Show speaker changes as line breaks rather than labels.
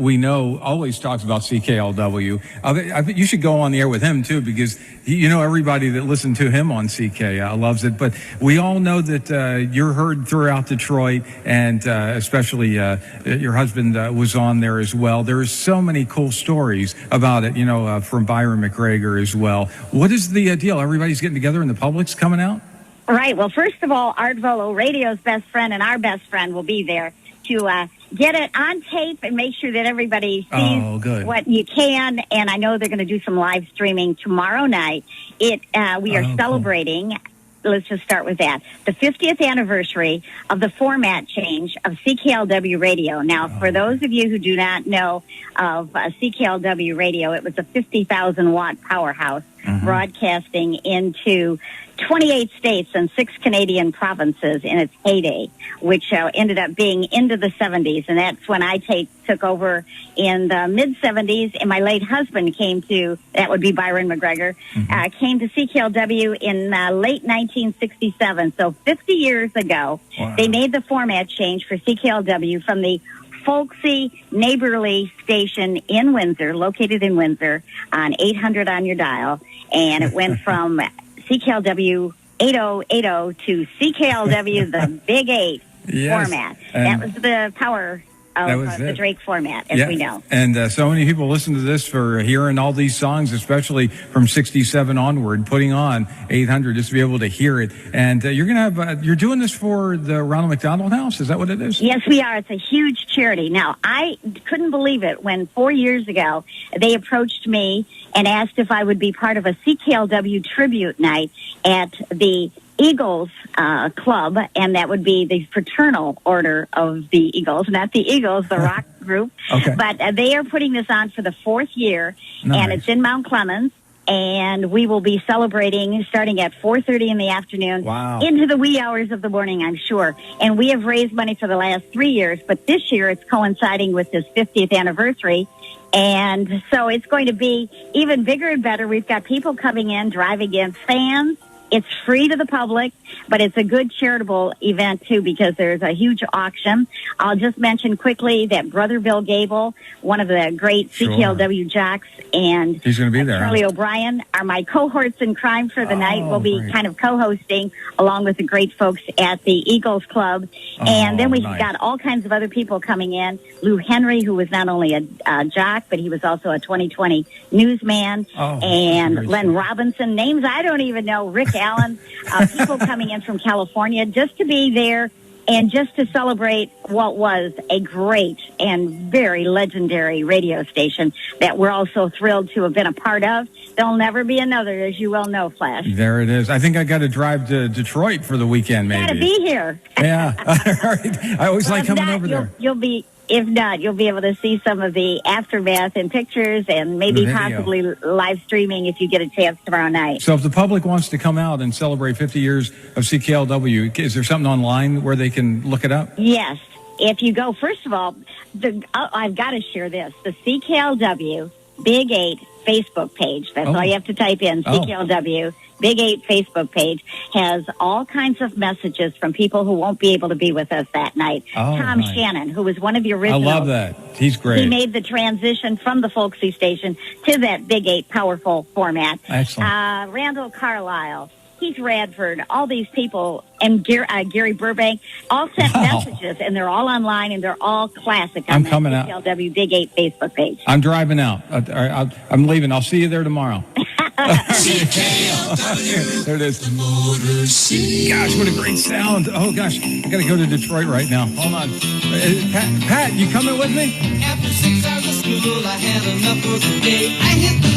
we know always talks about CKLW. I think you should go on the air with him too, because everybody that listened to him on CK loves it. But we all know that you're heard throughout Detroit, and especially your husband was on there as well. There's so many cool stories about it, from Byron MacGregor as well. What is the deal? Everybody's getting together and the public's coming out?
Right. Well, first of all, Art Volo, radio's best friend and our best friend, will be there to get it on tape and make sure that everybody sees what you can. And I know they're going to do some live streaming tomorrow night. We are celebrating... Cool. Let's just start with that. The 50th anniversary of the format change of CKLW Radio. Now, for those of you who do not know of CKLW Radio, it was a 50,000-watt powerhouse broadcasting into 28 states and 6 Canadian provinces in its heyday, which ended up being into the 70s. And that's when I took over in the mid-70s, and my late husband that would be Byron MacGregor, came to CKLW in late 1967. So 50 years ago, they made the format change for CKLW from the folksy, neighborly station in Windsor, located in Windsor, on 800 on your dial. And it went from CKLW 8080 to CKLW the Big 8 format. That was the power of the Drake format, as we know.
And so many people listen to this for hearing all these songs, especially from 67 onward, putting on 800 just to be able to hear it. And you're going to have, you're doing this for the Ronald McDonald House? Is that what it is?
Yes, we are. It's a huge charity. Now, I couldn't believe it when 4 years ago they approached me and asked if I would be part of a CKLW tribute night at the Eagles Club, and that would be the fraternal order of the Eagles, not the Eagles, the rock group. But they are putting this on for the 4th year, and it's in Mount Clemens, and we will be celebrating starting at 4:30 in the afternoon into the wee hours of the morning, I'm sure. And we have raised money for the last 3 years, but this year it's coinciding with this 50th anniversary. And so it's going to be even bigger and better. We've got people coming in, driving in, fans. It's free to the public, but it's a good charitable event, too, because there's a huge auction. I'll just mention quickly that Brother Bill Gable, one of the great CKLW jocks, and
he's going to be there,
Charlie O'Brien are my cohorts in crime for the night. We'll be kind of co-hosting along with the great folks at the Eagles Club. And then we've got all kinds of other people coming in. Lou Henry, who was not only a jock, but he was also a 2020 newsman. And Len Robinson, names I don't even know, Rick Allen, people coming in from California just to be there and just to celebrate what was a great and very legendary radio station that we're all so thrilled to have been a part of. There'll never be another, as you well know, Phlash.
There it is. I think I got to drive to Detroit for the weekend, maybe.
Got to be here.
Yeah. All right. I always like coming over there.
If not, you'll be able to see some of the aftermath in pictures and maybe possibly live streaming if you get a chance tomorrow night.
So if the public wants to come out and celebrate 50 years of CKLW, is there something online where they can look it up?
Yes. If you go, first of all, I've got to share this. The CKLW Big 8 Facebook page, that's all you have to type in, CKLW Big 8 Facebook page, has all kinds of messages from people who won't be able to be with us that night. Tom Shannon, who was one of the originals.
I love that. He's great.
He made the transition from the folksy station to that Big 8 powerful format.
Excellent.
Randall Carlisle, Keith Radford, all these people, and Gary Burbank, all sent messages, and they're all online, and they're all classic on the CKLW Big 8 Facebook page.
I'm driving out. I'm leaving. I'll see you there tomorrow.
CKLW,
there it is.
The Motor City.
Gosh, what a great sound. Oh, gosh. I got to go to Detroit right now. Hold on. Pat, you coming with me?
After 6 hours of school, I had enough for the day. I hit the